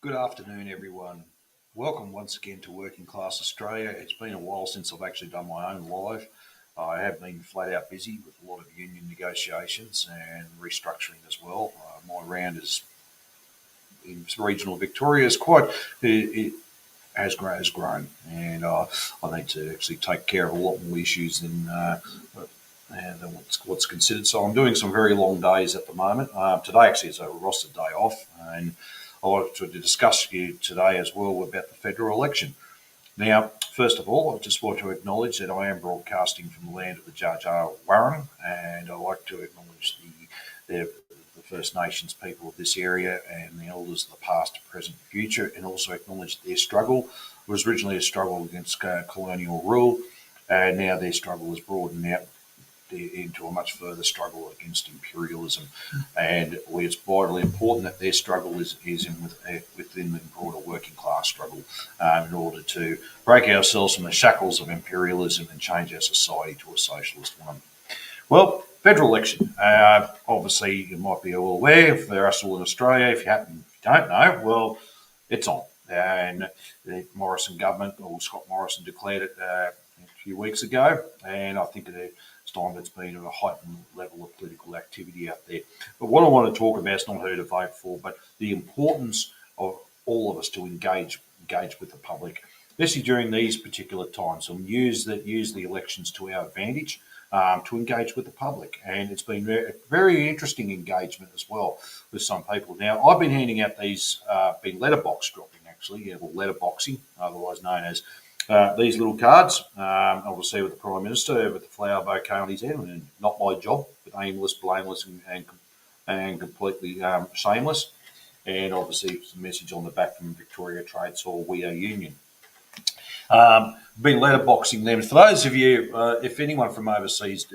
Good afternoon, everyone. Welcome once again to Working Class Australia. It's been a while since I've actually done my own live. I have been flat out busy with a lot of union negotiations and restructuring as well. My round is in regional Victoria is quite it has grown, and I need to actually take care of a lot more issues than what's considered. So I'm doing some very long days at the moment. Today actually is a roster day off, and I wanted to discuss with you today as well about the federal election. Now, first of all, I just want to acknowledge that I am broadcasting from the land of the Jar Jar Warren, and I'd like to acknowledge the First Nations people of this area and the elders of the past, present, and future, and also acknowledge their struggle. It was originally a struggle against colonial rule, and now their struggle has broadened out into a much further struggle against imperialism. And it's vitally important that their struggle is within the broader working class struggle in order to break ourselves from the shackles of imperialism and change our society to a socialist one. Well, federal election. Obviously, you might be all aware, for us all in Australia, if you don't know, well, it's on. And the Morrison government, or Scott Morrison, declared it a few weeks ago, and I think it's time it's been at a heightened level of political activity out there. But what I want to talk about is not who to vote for, but the importance of all of us to engage with the public, especially during these particular times, and use the elections to our advantage. To engage with the public, and it's been very interesting engagement as well with some people. Now, I've been handing out these, been letterbox dropping actually, or letterboxing, otherwise known as these little cards. Obviously, with the Prime Minister with the flower bouquet on his head, and not my job, but aimless, blameless, and completely shameless. And obviously, some message on the back from Victoria Trades Hall, "We are Union." Been letterboxing them. For those of you, if anyone from overseas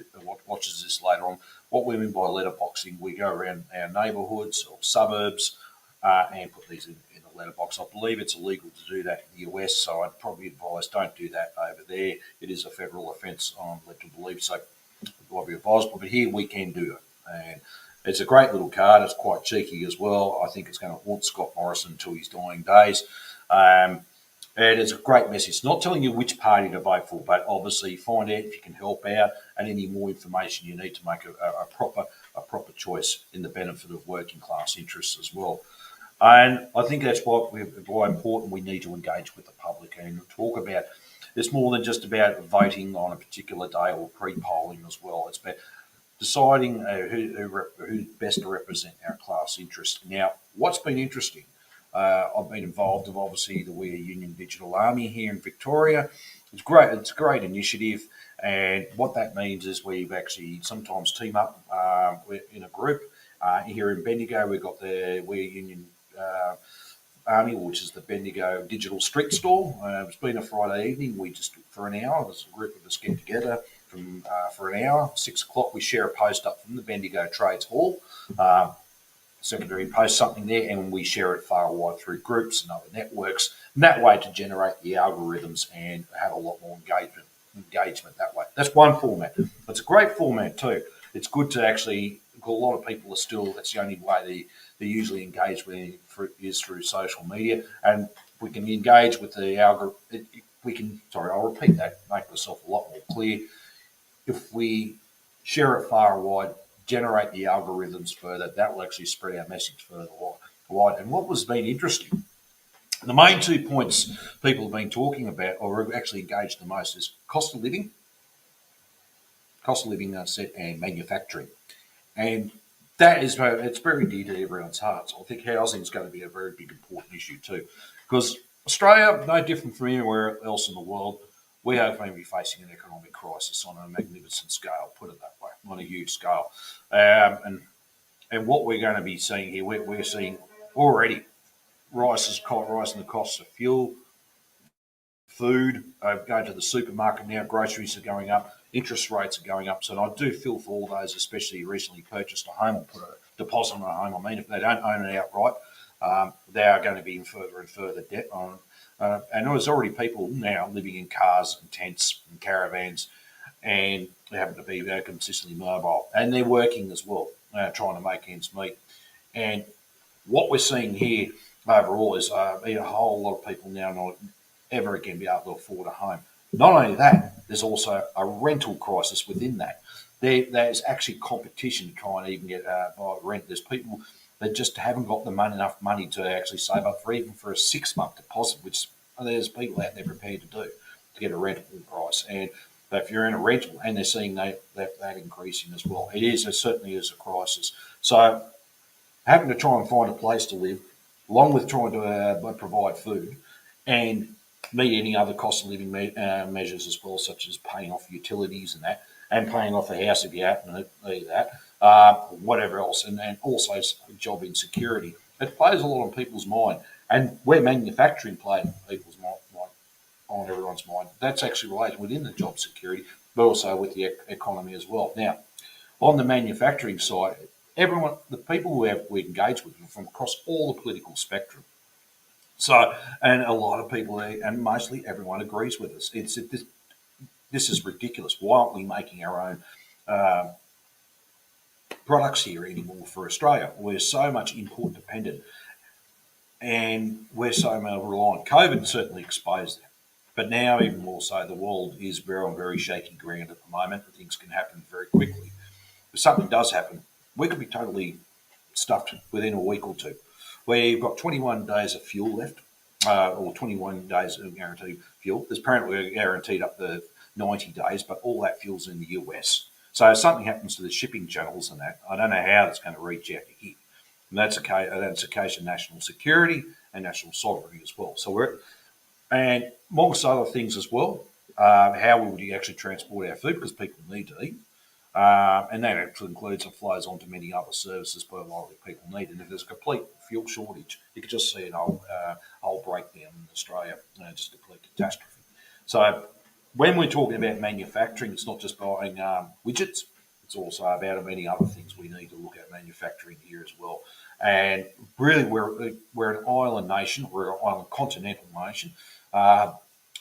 watches this later on, what we mean by letterboxing, we go around our neighbourhoods or suburbs and put these in a letterbox. I believe it's illegal to do that in the US, so I'd probably advise don't do that over there. It is a federal offence, I'm led to believe, so I'd be advised. But here we can do it. And it's a great little card. It's quite cheeky as well. I think it's going to haunt Scott Morrison until his dying days. And it's a great message. Not telling you which party to vote for, but obviously find out if you can help out and any more information you need to make a proper choice in the benefit of working class interests as well. And I think that's why important we need to engage with the public and talk about. It's more than just about voting on a particular day or pre-polling as well. It's about deciding who's best to represent our class interests. Now, what's been interesting? I've been involved in obviously the We Are Union Digital Army here in Victoria. It's great. It's a great initiative, and what that means is we've actually sometimes team up in a group. Here in Bendigo, we've got the We Are Union Army, which is the Bendigo Digital Street Store. It's been a Friday evening. We just for an hour, there's a group of us get together for an hour. 6 o'clock, we share a post up from the Bendigo Trades Hall. Secondary post something there, and we share it far wide through groups and other networks, and that way to generate the algorithms and have a lot more engagement that way. That's one format. It's a great format too. It's good to actually, a lot of people are still, that's the only way they usually engage with is through social media, and we can engage with the algorithm. I'll repeat that, make myself a lot more clear. If we share it far and wide, generate the algorithms further, that will actually spread our message further wide. And what was been interesting, the main 2 points people have been talking about or have actually engaged the most is cost of living set, and manufacturing. And it's very dear to everyone's hearts. I think housing is going to be a very big important issue too, because Australia, no different from anywhere else in the world, we are going to be facing an economic crisis on a magnificent scale, put it that way, on a huge scale. And what we're going to be seeing here, we're seeing already rising the costs of fuel, food, going to the supermarket now, groceries are going up, interest rates are going up. So I do feel for all those, especially recently purchased a home or put a deposit on a home. I mean, if they don't own it outright, they are going to be in further and further debt on. And there's already people now living in cars and tents and caravans, and they happen to be consistently mobile, and they're working as well, trying to make ends meet. And what we're seeing here, overall is a whole lot of people now not ever again be able to afford a home. Not only that, there's also a rental crisis within that. There's actually competition to try and even get buy rent. There's people that just haven't got enough money to actually save up for even for a 6 month deposit, which there's people out there prepared to do to get a rentable price. And but if you're in a rental and they're seeing that increasing as well, it certainly is a crisis. So having to try and find a place to live, along with trying to provide food and meet any other cost of living measures as well, such as paying off utilities and that, and paying off a house if you happen to need that, whatever else, and then also job insecurity. It plays a lot on people's mind, and where manufacturing plays on people's mind, on everyone's mind, that's actually related within the job security, but also with the economy as well. Now, on the manufacturing side, the people we engage with are from across all the political spectrum. So, and a lot of people, and mostly everyone agrees with us. This is ridiculous. Why aren't we making our own products here anymore for Australia? We're so much import dependent, and we're so much reliant. COVID certainly exposed that. But now, even more so, the world is on very shaky ground at the moment. Things can happen very quickly. If something does happen, we could be totally stuffed within a week or two, where you've got 21 days of fuel left, or 21 days of guaranteed fuel. There's apparently guaranteed up to 90 days, but all that fuel's in the US. So if something happens to the shipping channels and that, I don't know how that's going to reach out to here. And that's a case of national security and national sovereignty as well. And amongst other things as well, how would you actually transport our food, because people need to eat. And that actually includes and flows on to many other services that a lot of people need. And if there's a complete fuel shortage, you could just see an whole breakdown in Australia, just a complete catastrophe. So when we're talking about manufacturing, it's not just buying widgets. It's also about many other things we need to look at manufacturing here as well. And really, we're an island nation. We're an island continental nation.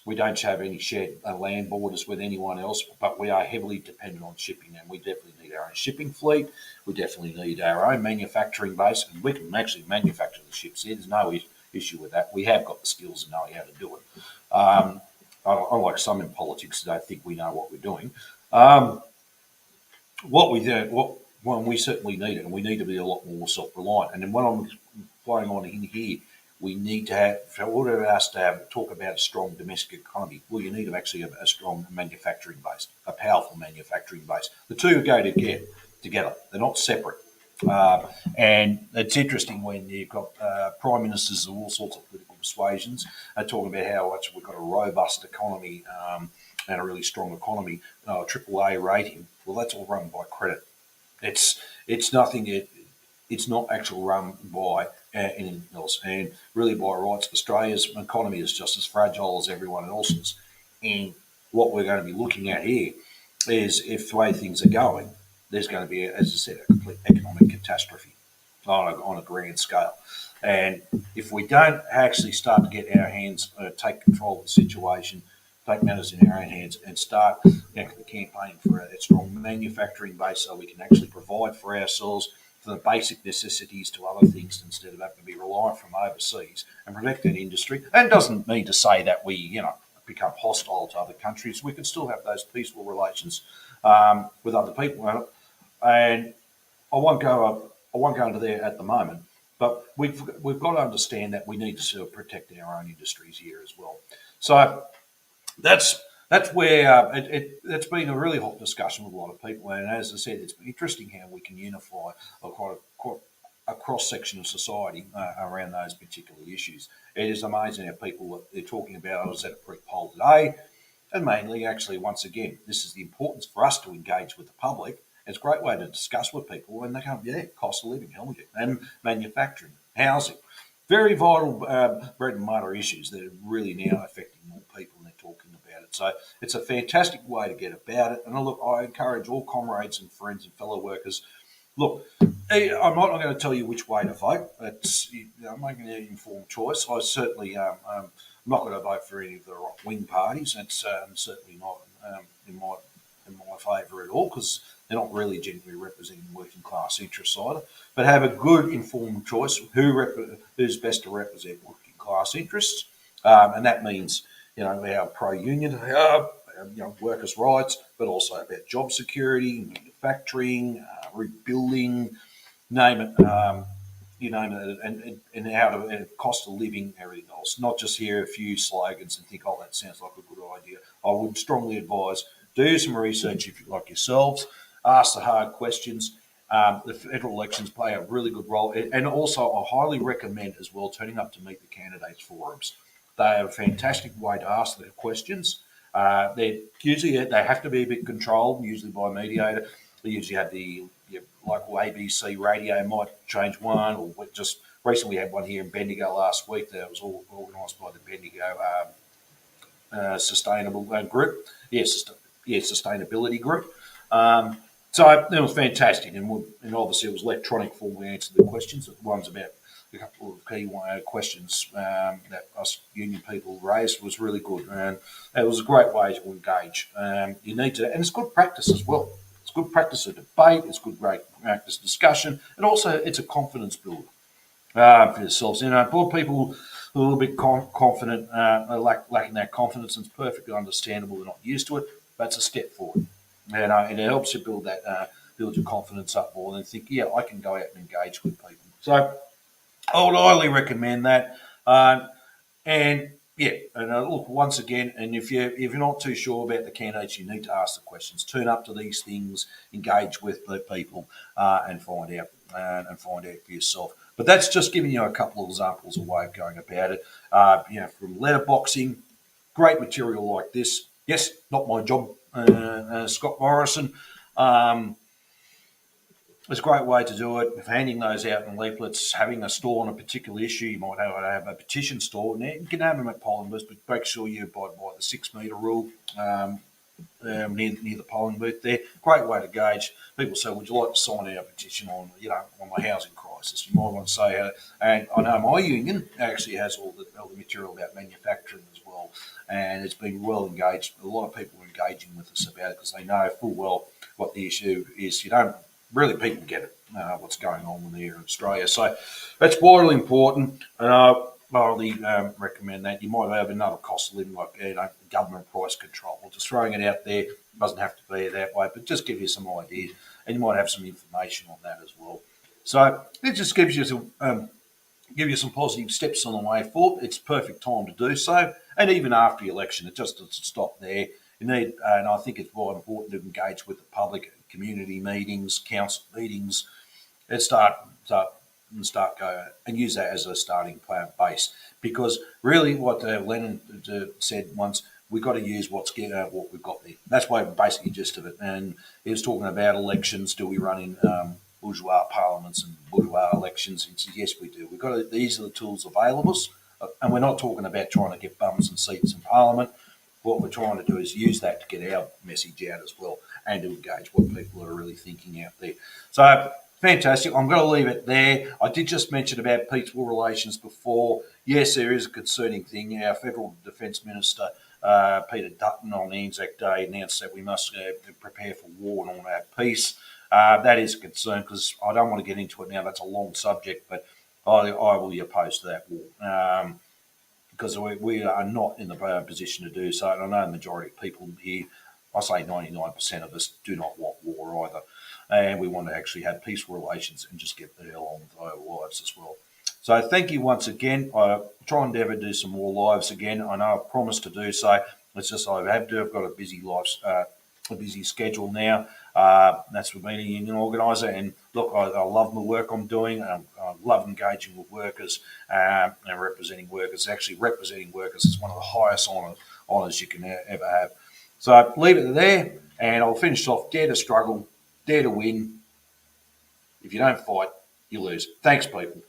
We don't have any shared land borders with anyone else, but we are heavily dependent on shipping, and we definitely need our own shipping fleet. We definitely need our own manufacturing base, and we can actually manufacture the ships here. There's no issue with that. We have got the skills and know how to do it. Unlike some in politics that don't think we know what we're doing. When we certainly need it, and we need to be a lot more self-reliant. And then when I'm flying on in here, we need to have, for order of us to talk about a strong domestic economy, well, you need to actually have a strong manufacturing base, a powerful manufacturing base. The two go together. They're not separate. And it's interesting when you've got prime ministers of all sorts of political persuasions talking about how much we've got a robust economy and a really strong economy, AAA rating. Well, that's all run by credit. It's nothing. It's not actually run by anything else. And really, by rights, Australia's economy is just as fragile as everyone else's. And what we're going to be looking at here is, if the way things are going, there's going to be, as I said, a complete economic catastrophe on a grand scale. And if we don't actually start to get our hands, take control of the situation, take matters in our own hands, and start campaigning for a strong manufacturing base so we can actually provide for ourselves, for the basic necessities to other things, instead of having to be reliant from overseas, and protect that industry. And it doesn't mean to say that we, become hostile to other countries. We can still have those peaceful relations with other people. And I won't go into there at the moment, but we've got to understand that we need to sort of protect our own industries here as well. So that's where it's been a really hot discussion with a lot of people, and as I said, it's been interesting how we can unify quite a cross section of society around those particular issues. It is amazing how people they're talking about. I was at a pre-poll today, and mainly, actually, once again, this is the importance for us to engage with the public. It's a great way to discuss with people when they come, cost of living, hell yeah, and manufacturing, housing, very vital bread and butter issues that are really now affecting more people, and they're talking about it. So it's a fantastic way to get about it. And look, I encourage all comrades and friends and fellow workers. Look, I'm not going to tell you which way to vote. I'm making an informed choice. I certainly I'm not going to vote for any of the right wing parties. It's certainly not in my favour at all, because they're not really genuinely representing working class interests either, but have a good informed choice of who's best to represent working class interests. And that means, our pro-union, workers' rights, but also about job security, manufacturing, rebuilding, name it, you name it, and how to and cost of living, everything else. Not just hear a few slogans and think, oh, that sounds like a good idea. I would strongly advise do some research if you like yourselves, ask the hard questions. The federal elections play a really good role, and also I highly recommend as well turning up to meet the candidates forums. They are a fantastic way to ask the questions. They have to be a bit controlled, usually by a mediator. They usually have the local ABC radio might change one, or just recently we had one here in Bendigo last week that was all organised by the Bendigo Sustainable Group. Yes, Sustainability Group. So it was fantastic, and obviously it was electronic form. We answered the questions. The ones about a couple of key questions that us union people raised was really good, and it was a great way to engage. You need to, and it's good practice as well. It's good practice of debate. It's good practice discussion, and also it's a confidence builder for yourselves. For people who are a little bit confident, lacking that confidence, and it's perfectly understandable. They're not used to it, but it's a step forward, and it helps you build your confidence up more. And think, yeah, I can go out and engage with people. So I would highly recommend that. And yeah, and look once again, and if you're not too sure about the candidates, you need to ask the questions. Turn up to these things, engage with the people, and find out for yourself. But that's just giving you a couple of examples of way of going about it. From letterboxing, great material like this. Yes, not my job, Scott Morrison. It's a great way to do it. Handing those out in leaflets, having a store on a particular issue. You might have a petition store. Now, you can have them at polling booths, but make sure you abide by the 6 metre rule near the polling booth there. Great way to gauge. People say, would you like to sign our petition on the housing crisis? You might want to say, and I know my union actually has all the material about manufacturing as well, and it's been well engaged. A lot of people are engaging with us about it because they know full well what the issue is. People get it, what's going on here in Australia. So that's vitally important, and I highly recommend that. You might have another cost of living, like government price control. Just throwing it out there, doesn't have to be that way, but just give you some ideas, and you might have some information on that as well. So it just gives you some positive steps on the way forward. It's perfect time to do so, and even after the election, it just doesn't stop there. You need, and I think it's quite important to engage with the public, community meetings, council meetings, and start go and use that as a starting base. Because really, what Lennon said once, we've got to use what we've got there. That's why basically gist of it. And he was talking about elections. Do we run in bourgeois parliaments and bourgeois elections? He said, yes, we do. We've got these are the tools available, and we're not talking about trying to get bums and seats in parliament. What we're trying to do is use that to get our message out as well and to engage what people are really thinking out there. So fantastic. I'm going to leave it there. I did just mention about peaceful relations before. Yes, there is a concerning thing. Our Federal Defence Minister, Peter Dutton, on Anzac Day announced that we must prepare for war and all that peace. That is a concern because I don't want to get into it now. That's a long subject, but I will be opposed to that war. Because we are not in the position to do so. And I know the majority of people here, I say 99% of us, do not want war either. And we want to actually have peaceful relations and just get the hell on with our lives as well. So thank you once again. I try and endeavour to do some more lives again. I know I promised to do so. It's just I've got a busy a busy schedule now. That's for being a union organiser. And look, I love the work I'm doing. I love engaging with workers and representing workers. Actually, representing workers is one of the highest honours you can ever have. So leave it there, and I'll finish off. Dare to struggle, dare to win. If you don't fight, you lose. Thanks, people.